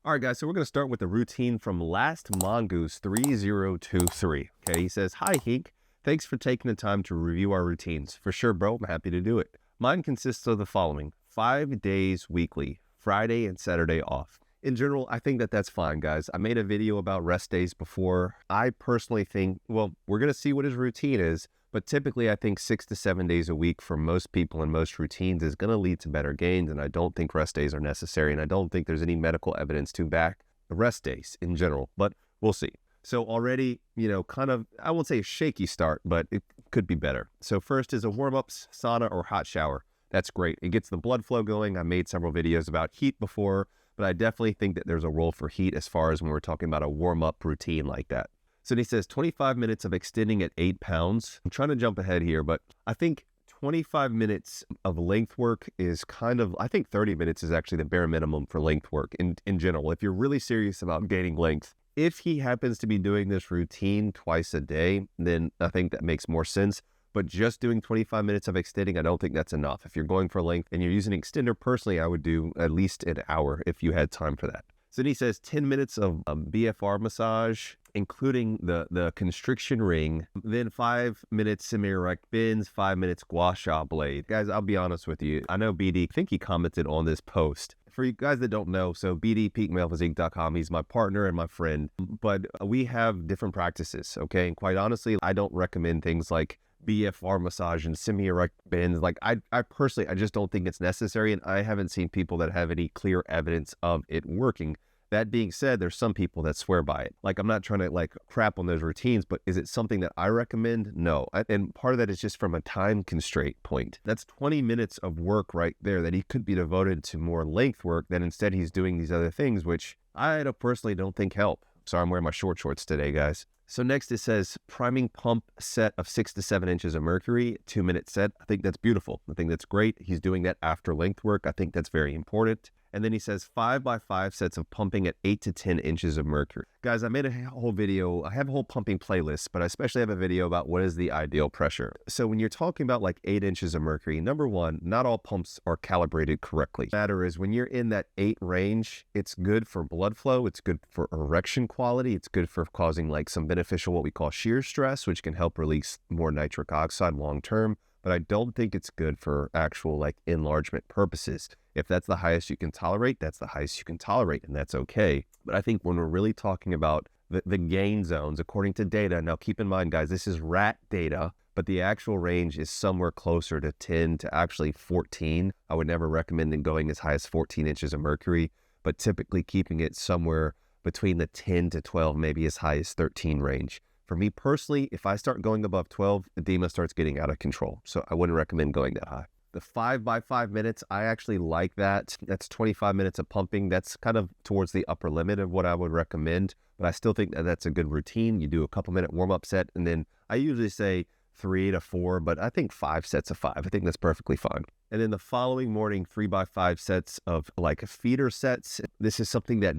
All right, guys, so we're going to start with the routine from last Mongoose 3023. Okay, he says, "Hi, Hink. Thanks for taking the time to review our routines. For sure, bro. I'm happy to do it. Mine consists of the following: 5 days weekly, Friday and Saturday off. In general, I think that that's fine, guys. I made a video about rest days before. I personally think, well, we're going to see what his routine is, but typically I think 6 to 7 days a week for most people in most routines is going to lead to better gains, and I don't think rest days are necessary, and I don't think there's any medical evidence to back the rest days in general, but we'll see. So already, kind of, I won't say a shaky start, but it could be better. So first is a warm-ups, sauna, or hot shower. That's great. It gets the blood flow going. I made several videos about heat before, but I definitely think that there's a role for heat as far as when we're talking about a warm-up routine like that. So he says 25 minutes of extending at 8 pounds. I'm trying to jump ahead here, but I think 25 minutes of length work is kind of, I think 30 minutes is actually the bare minimum for length work in general. If you're really serious about gaining length, if he happens to be doing this routine twice a day, then I think that makes more sense. But just doing 25 minutes of extending, I don't think that's enough. If you're going for length and you're using an extender, personally, I would do at least an hour if you had time for that. So then he says 10 minutes of BFR massage, including the constriction ring, then 5 minutes semi-erect bends, 5 minutes gua sha blade. Guys, I'll be honest with you. I know BD, I think he commented on this post. For you guys that don't know, so BD, peakmalephysique.com, he's my partner and my friend, but we have different practices, okay? And quite honestly, I don't recommend things like BFR massage and semi-erect bends. Like I personally, I just don't think it's necessary, and I haven't seen people that have any clear evidence of it working. That being said, there's some people that swear by it. Like, I'm not trying to crap on those routines, but is it something that I recommend? No. And part of that is just from a time constraint point. That's 20 minutes of work right there that he could be devoted to more length work than instead he's doing these other things, which I personally don't think help. Sorry, I'm wearing my short shorts today, guys. So next it says priming pump set of 6 to 7 inches of mercury, 2-minute set. I think that's beautiful. I think that's great. He's doing that after length work. I think that's very important. And then he says 5x5 sets of pumping at 8 to 10 inches of mercury. Guys, I made a whole video. I have a whole pumping playlist, but I especially have a video about what is the ideal pressure. So when you're talking about 8 inches of mercury, number one, not all pumps are calibrated correctly. The matter is when you're in that 8 range, it's good for blood flow. It's good for erection quality. It's good for causing some beneficial, what we call shear stress, which can help release more nitric oxide long term. But I don't think it's good for actual enlargement purposes. If that's the highest you can tolerate, that's the highest you can tolerate, and that's okay. But I think when we're really talking about the gain zones, according to data, now keep in mind, guys, this is rat data, but the actual range is somewhere closer to 10 to actually 14. I would never recommend going as high as 14 inches of mercury, but typically keeping it somewhere between the 10 to 12, maybe as high as 13 range. For me personally, if I start going above 12, edema starts getting out of control. So I wouldn't recommend going that high. The 5x5 minutes, I actually like that. That's 25 minutes of pumping. That's kind of towards the upper limit of what I would recommend, but I still think that that's a good routine. You do a couple minute warm-up set, and then I usually say 3 to 4, but I think 5 sets of 5. I think that's perfectly fine. And then the following morning, 3x5 sets of feeder sets. This is something that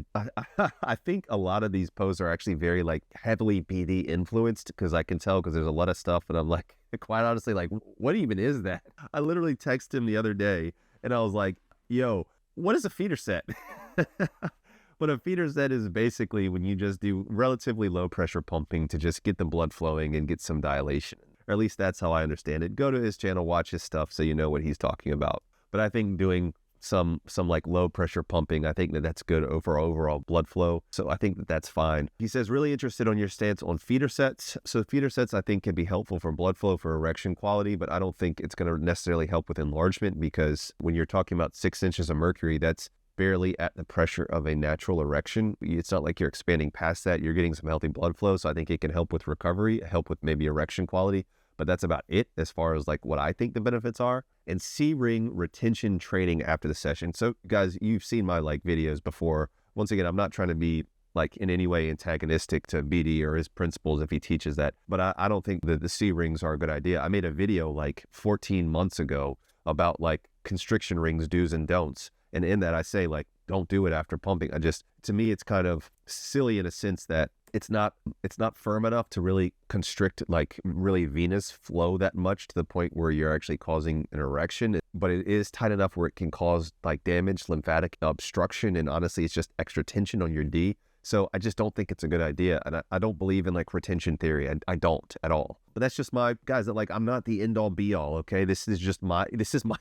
I think a lot of these posts are actually very heavily BD influenced, because I can tell, because there's a lot of stuff, and I'm quite honestly, what even is that? I literally texted him the other day, and I was like, yo, what is a feeder set? But a feeder set is basically when you just do relatively low pressure pumping to just get the blood flowing and get some dilation. Or at least that's how I understand it. Go to his channel, watch his stuff so you know what he's talking about. But I think doing some low pressure pumping, I think that's good for overall blood flow. So I think that's fine. He says, really interested on your stance on feeder sets. So feeder sets I think can be helpful for blood flow, for erection quality, but I don't think it's going to necessarily help with enlargement, because when you're talking about 6 inches of mercury, that's barely at the pressure of a natural erection. It's not like you're expanding past that. You're getting some healthy blood flow. So I think it can help with recovery, help with maybe erection quality. But that's about it as far as what I think the benefits are. And C-ring retention training after the session. So guys, you've seen my videos before. Once again, I'm not trying to be in any way antagonistic to BD or his principles if he teaches that, but I don't think that the C-rings are a good idea. I made a video 14 months ago about constriction rings, do's and don'ts. And in that I say don't do it after pumping. To me, it's kind of silly in a sense that it's not firm enough to really constrict, like really venous flow that much to the point where you're actually causing an erection, but it is tight enough where it can cause like damage, lymphatic obstruction, and honestly, it's just extra tension on your D. So I just don't think it's a good idea, and I don't believe in like retention theory. I don't at all. But that's just my guys. That like I'm not the end all be all. Okay, this is my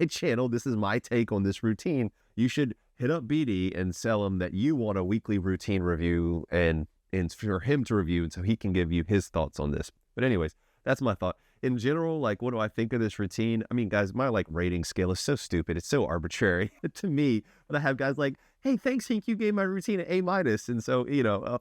channel. This is my take on this routine. You should hit up BD and sell him that you want a weekly routine review and for him to review, and so he can give you his thoughts on this. But anyways, that's my thought. In general, like, what do I think of this routine? I mean, guys, my like rating scale is so stupid. It's so arbitrary to me. But I have guys like, hey, thanks, Hink, you gave my routine an A-. And so,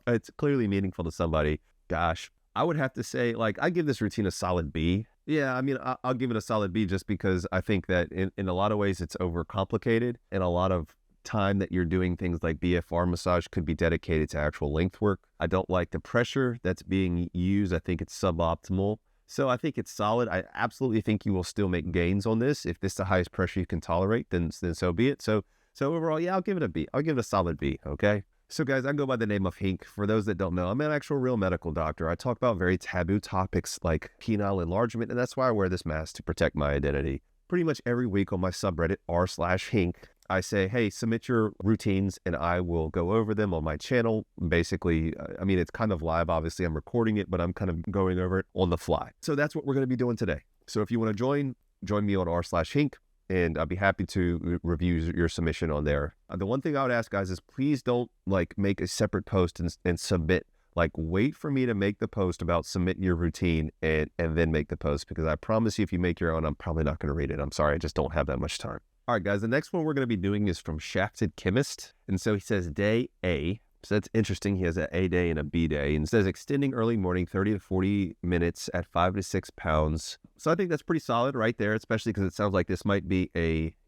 it's clearly meaningful to somebody. Gosh, I would have to say, like, I give this routine a solid B. Yeah, I mean, I'll give it a solid B just because I think that in a lot of ways it's overcomplicated, and a lot of time that you're doing things like BFR massage could be dedicated to actual length work. I don't like the pressure that's being used. I think it's suboptimal. So I think it's solid. I absolutely think you will still make gains on this. If this is the highest pressure you can tolerate, then so be it. So overall, yeah, I'll give it a B. I'll give it a solid B, okay? So guys, I go by the name of Hink. For those that don't know, I'm an actual real medical doctor. I talk about very taboo topics like penile enlargement, and that's why I wear this mask, to protect my identity. Pretty much every week on my subreddit, r/Hink, I say, hey, submit your routines and I will go over them on my channel. Basically, I mean, it's kind of live. Obviously, I'm recording it, but I'm kind of going over it on the fly. So that's what we're going to be doing today. So if you want to join me on r/Hink, and I'll be happy to review your submission on there. The one thing I would ask, guys, is please don't like make a separate post and submit. Like, wait for me to make the post about submitting your routine and then make the post, because I promise you, if you make your own, I'm probably not going to read it. I'm sorry, I just don't have that much time. All right, guys, the next one we're going to be doing is from Shafted Chemist. And so he says day A. So that's interesting. He has an A day and a B day. And it says extending early morning 30 to 40 minutes at 5 to 6 pounds. So I think that's pretty solid right there, especially because it sounds like this might be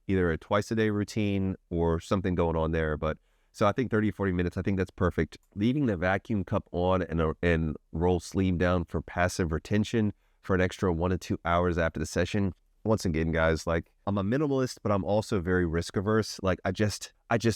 either a twice a day routine or something going on there. But so I think 30 to 40 minutes, I think that's perfect. Leaving the vacuum cup on and roll sleeve down for passive retention for an extra 1 to 2 hours after the session. Once again, guys, like, I'm a minimalist, but I'm also very risk averse. Like, I just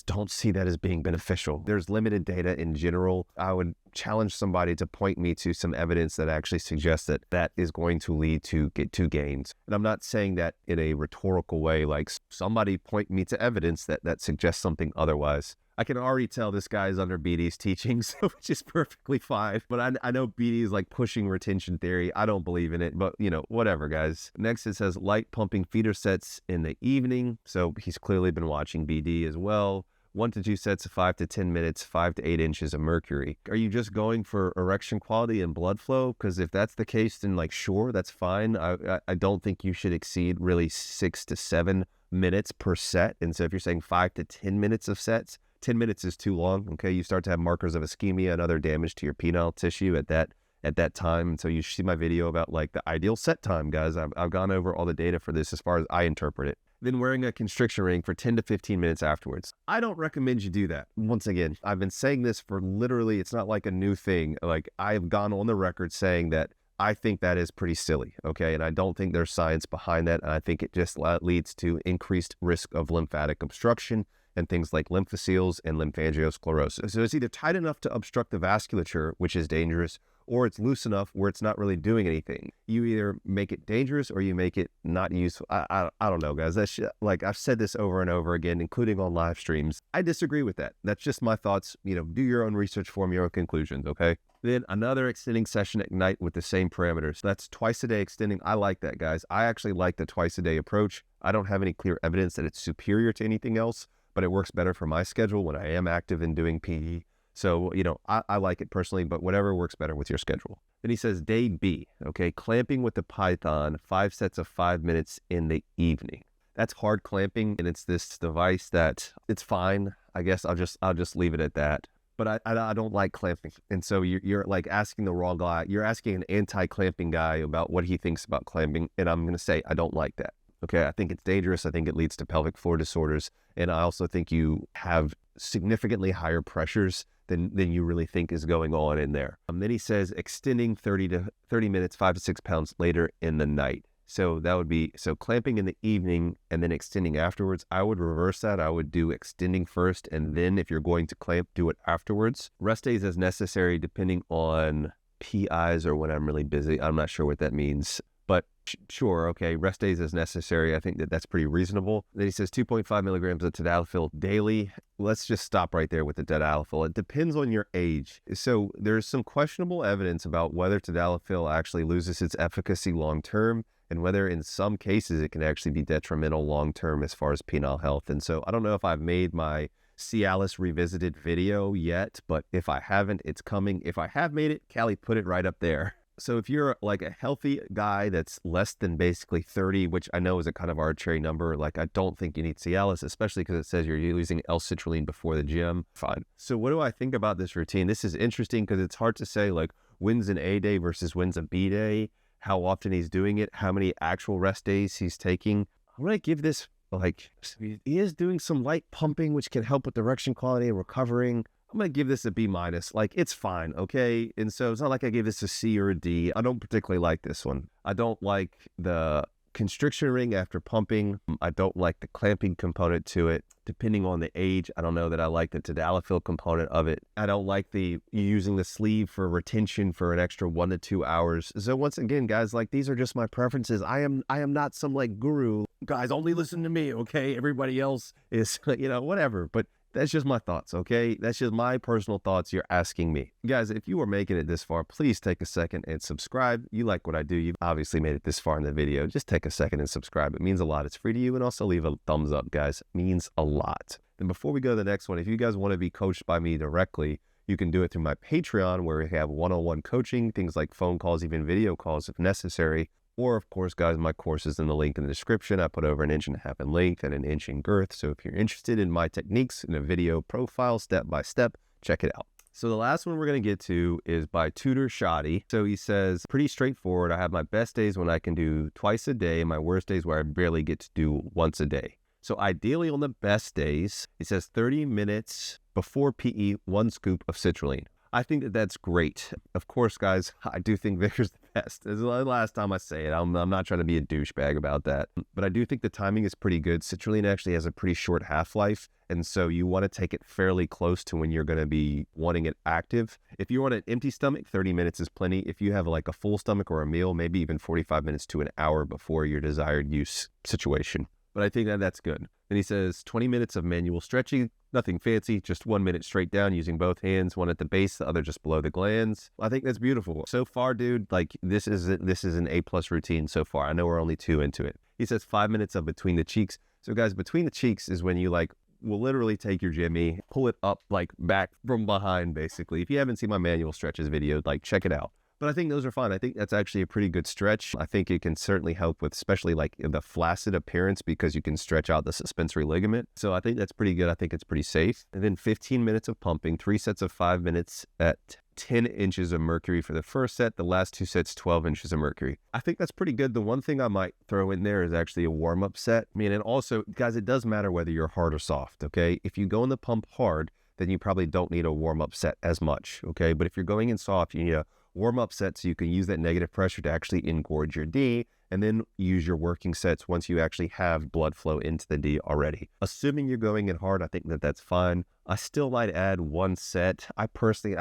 don't see that as being beneficial. There's limited data in general. I would challenge somebody to point me to some evidence that actually suggests that is going to lead to gains. And I'm not saying that in a rhetorical way, like somebody point me to evidence that suggests something otherwise. I can already tell this guy is under BD's teachings, which is perfectly fine. But I know BD is like pushing retention theory. I don't believe in it, but whatever, guys. Next, it says light pumping feeder sets in the evening. So he's clearly been watching BD as well. 1 to 2 sets of 5 to 10 minutes, 5 to 8 inches of mercury. Are you just going for erection quality and blood flow? Because if that's the case, then like, sure, that's fine. I don't think you should exceed really 6 to 7 minutes per set. And so if you're saying 5 to 10 minutes of sets, 10 minutes is too long, okay? You start to have markers of ischemia and other damage to your penile tissue at that time. And so you see my video about like the ideal set time, guys. I've gone over all the data for this as far as I interpret it. Then wearing a constriction ring for 10 to 15 minutes afterwards. I don't recommend you do that. Once again, I've been saying this for literally, it's not like a new thing. Like, I've gone on the record saying that I think that is pretty silly, okay? And I don't think there's science behind that. And I think it just leads to increased risk of lymphatic obstruction and things like lymphoceles and lymphangiosclerosis. So it's either tight enough to obstruct the vasculature, which is dangerous, or it's loose enough where it's not really doing anything. You either make it dangerous or you make it not useful. I don't know, guys. That's like, I've said this over and over again, including on live streams. I disagree with that. That's just my thoughts. Do your own research, form your own conclusions, okay? Then another extending session at night with the same parameters. That's twice a day extending. I like that, guys. I actually like the twice a day approach. I don't have any clear evidence that it's superior to anything else, but it works better for my schedule when I am active in doing PE. So, I like it personally, but whatever works better with your schedule. Then he says day B, okay, clamping with the Python, 5 sets of 5 minutes in the evening. That's hard clamping, and it's this device that it's fine. I guess I'll just leave it at that. But I don't like clamping. And so you're like asking the wrong guy. You're asking an anti-clamping guy about what he thinks about clamping, and I'm going to say I don't like that. Okay, I think it's dangerous. I think it leads to pelvic floor disorders. And I also think you have significantly higher pressures than you really think is going on in there. Then he says extending 30 minutes, 5 to 6 pounds later in the night. So that would be, so clamping in the evening and then extending afterwards. I would reverse that. I would do extending first, and then if you're going to clamp, do it afterwards. Rest days as necessary depending on PIs or when I'm really busy. I'm not sure what that means. But sure, okay, rest days as necessary. I think that that's pretty reasonable. Then he says 2.5 milligrams of tadalafil daily. Let's just stop right there with the tadalafil. It depends on your age. So there's some questionable evidence about whether tadalafil actually loses its efficacy long-term, and whether in some cases it can actually be detrimental long-term as far as penile health. And so I don't know if I've made my Cialis Revisited video yet, but if I haven't, it's coming. If I have made it, Callie put it right up there. So if you're like a healthy guy that's less than basically 30, which I know is a kind of arbitrary number, like I don't think you need Cialis, especially because it says you're using L-citrulline before the gym. Fine. So what do I think about this routine? This is interesting because it's hard to say like when's an A day versus when's a B day, how often he's doing it, how many actual rest days he's taking. I'm going to give this, like, he is doing some light pumping, which can help with erection quality and recovering. I'm going to give this a B minus. Like, it's fine, okay? And so it's not like I gave this a C or a D. I don't particularly like this one. I don't like the constriction ring after pumping. I don't like the clamping component to it. Depending on the age, I don't know that I like the tadalafil component of it. I don't like the using the sleeve for retention for an extra 1 to 2 hours. So once again, guys, like these are just my preferences. I am not some like guru. Guys, only listen to me, okay? Everybody else is, whatever. But that's just my thoughts, okay? That's just my personal thoughts. You're asking me. Guys, if you are making it this far, please take a second and subscribe. You like what I do. You've obviously made it this far in the video. Just take a second and subscribe. It means a lot. It's free to you. And also leave a thumbs up, guys. It means a lot. And before we go to the next one, if you guys want to be coached by me directly, you can do it through my Patreon, where we have one-on-one coaching, things like phone calls, even video calls if necessary. Or, of course, guys, my course is in the link in the description. I put over 1.5 inches in length and 1 inch in girth. So if you're interested in my techniques in a video profile, step by step, check it out. So the last one we're going to get to is by Tudor Shoddy. So he says, pretty straightforward. I have my best days when I can do twice a day, and my worst days where I barely get to do once a day. So ideally on the best days, he says 30 minutes before PE, 1 scoop of citrulline. I think that that's great. Of course, guys, I do think Vickers the best. This is the last time I say it. I'm not trying to be a douchebag about that. But I do think the timing is pretty good. Citrulline actually has a pretty short half-life, and so you want to take it fairly close to when you're going to be wanting it active. If you want an empty stomach, 30 minutes is plenty. If you have like a full stomach or a meal, maybe even 45 minutes to an hour before your desired use situation. But I think that that's good. Then he says 20 minutes of manual stretching, nothing fancy, just 1 minute straight down using both hands, one at the base, the other just below the glands. I think that's beautiful. So far, dude, like this is an A+ routine so far. I know we're only 2 into it. He says 5 minutes of between the cheeks. So guys, between the cheeks is when you like will literally take your jimmy, pull it up like back from behind, basically. If you haven't seen my manual stretches video, like check it out. But I think those are fine. I think that's actually a pretty good stretch. I think it can certainly help with especially like the flaccid appearance because you can stretch out the suspensory ligament. So I think that's pretty good. I think it's pretty safe. And then 15 minutes of pumping, 3 sets of 5 minutes at 10 inches of mercury for the first set, the last 2 sets, 12 inches of mercury. I think that's pretty good. The one thing I might throw in there is actually a warm-up set. I mean, and also, guys, it does matter whether you're hard or soft, okay? If you go in the pump hard, then you probably don't need a warm-up set as much, okay? But if you're going in soft, you need a warm-up set so you can use that negative pressure to actually engorge your D, and then use your working sets once you actually have blood flow into the D already. Assuming you're going in hard, I think that that's fine. I still might add 1 set. I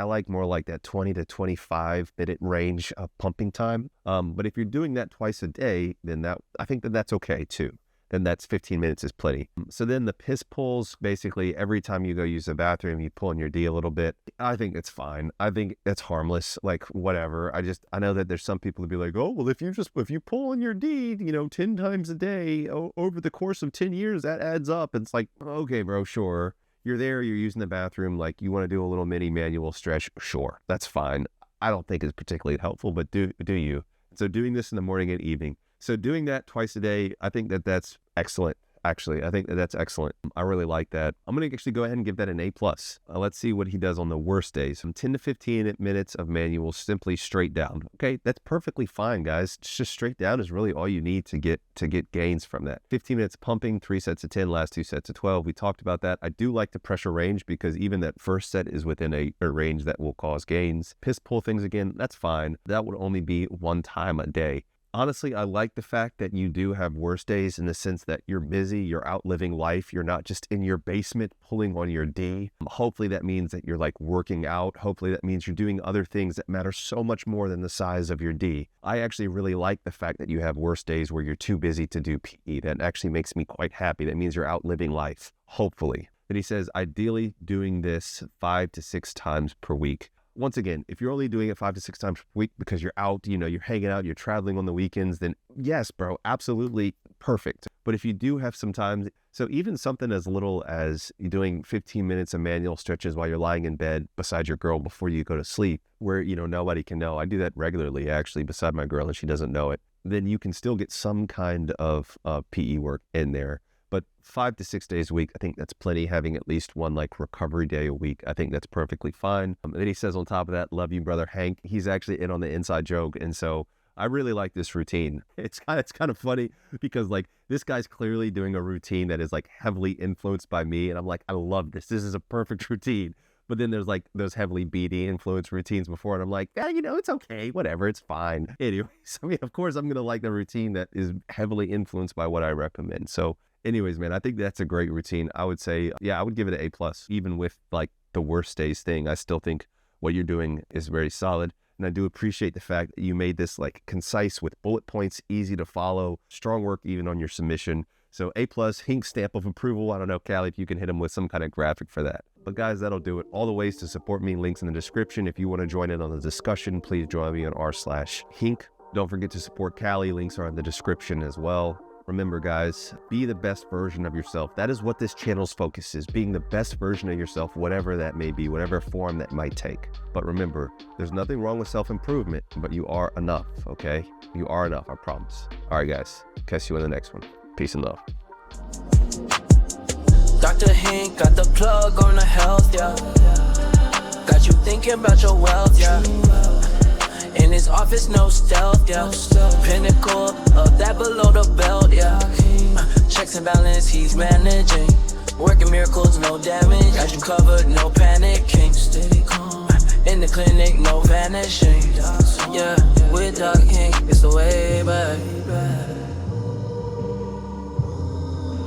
like more like that 20 to 25 minute range of pumping time. But if you're doing that twice a day, then I think that that's okay too. Then that's 15 minutes is plenty. So then the piss pulls, basically every time you go use the bathroom, you pull in your D a little bit. I think it's fine. I think that's harmless, like whatever. I know that there's some people who be like, oh, well, if you pull in your D, 10 times a day over the course of 10 years, that adds up. It's like, okay, bro, sure. You're there, you're using the bathroom, like you want to do a little mini manual stretch, sure, that's fine. I don't think it's particularly helpful, but do you. So doing this in the morning and evening. So doing that twice a day, I think that that's excellent. Actually, I think that that's excellent. I really like that. I'm going to actually go ahead and give that an A+. Let's see what he does on the worst days. From 10 to 15 minutes of manual, simply straight down. Okay, that's perfectly fine, guys. Just straight down is really all you need to get gains from that. 15 minutes pumping, 3 sets of 10, last 2 sets of 12. We talked about that. I do like the pressure range because even that first set is within a range that will cause gains. Piss pull things again, that's fine. That would only be 1 time a day. Honestly, I like the fact that you do have worse days in the sense that you're busy, you're out living life, you're not just in your basement pulling on your D. Hopefully that means that you're like working out. Hopefully that means you're doing other things that matter so much more than the size of your D. I actually really like the fact that you have worse days where you're too busy to do PE. That actually makes me quite happy. That means you're out living life, hopefully. Then he says, ideally doing this 5 to 6 times per week. Once again, if you're only doing it 5 to 6 times per week because you're out, you're hanging out, you're traveling on the weekends, then yes, bro, absolutely perfect. But if you do have some time, so even something as little as doing 15 minutes of manual stretches while you're lying in bed beside your girl before you go to sleep, where, nobody can know. I do that regularly, actually, beside my girl, and she doesn't know it. Then you can still get some kind of PE work in there. But 5 to 6 days a week, I think that's plenty. Having at least one recovery day a week, I think that's perfectly fine. And then he says on top of that, love you, brother Hank. He's actually in on the inside joke. And so I really like this routine. It's kind of funny because this guy's clearly doing a routine that is heavily influenced by me. And I'm like, I love this. This is a perfect routine. But then there's those heavily BD influenced routines before. And I'm like, it's okay, whatever, it's fine. Anyways, of course I'm going to like the routine that is heavily influenced by what I recommend. So anyways, man, I think that's a great routine. I would say, I would give it an A+. Even with the worst days thing, I still think what you're doing is very solid. And I do appreciate the fact that you made this concise with bullet points, easy to follow, strong work even on your submission. So A+, Hink stamp of approval. I don't know, Callie, if you can hit him with some kind of graphic for that. But guys, that'll do it. All the ways to support me, links in the description. If you want to join in on the discussion, please join me on r/Hink. Don't forget to support Callie. Links are in the description as well. Remember, guys, be the best version of yourself. That is what this channel's focus is, being the best version of yourself, whatever that may be, whatever form that might take. But remember, there's nothing wrong with self-improvement, but you are enough, okay? You are enough, I promise. All right, guys, catch you in the next one. Peace and love. Dr. Hink got the plug on the health, yeah. Got you thinking about your wealth, yeah. In his office, no stealth, yeah. Pinnacle of that below the belt, yeah. Checks and balance, he's managing. Working miracles, no damage. Got you covered, no panicking. Steady calm. In the clinic, no vanishing. Yeah, with us.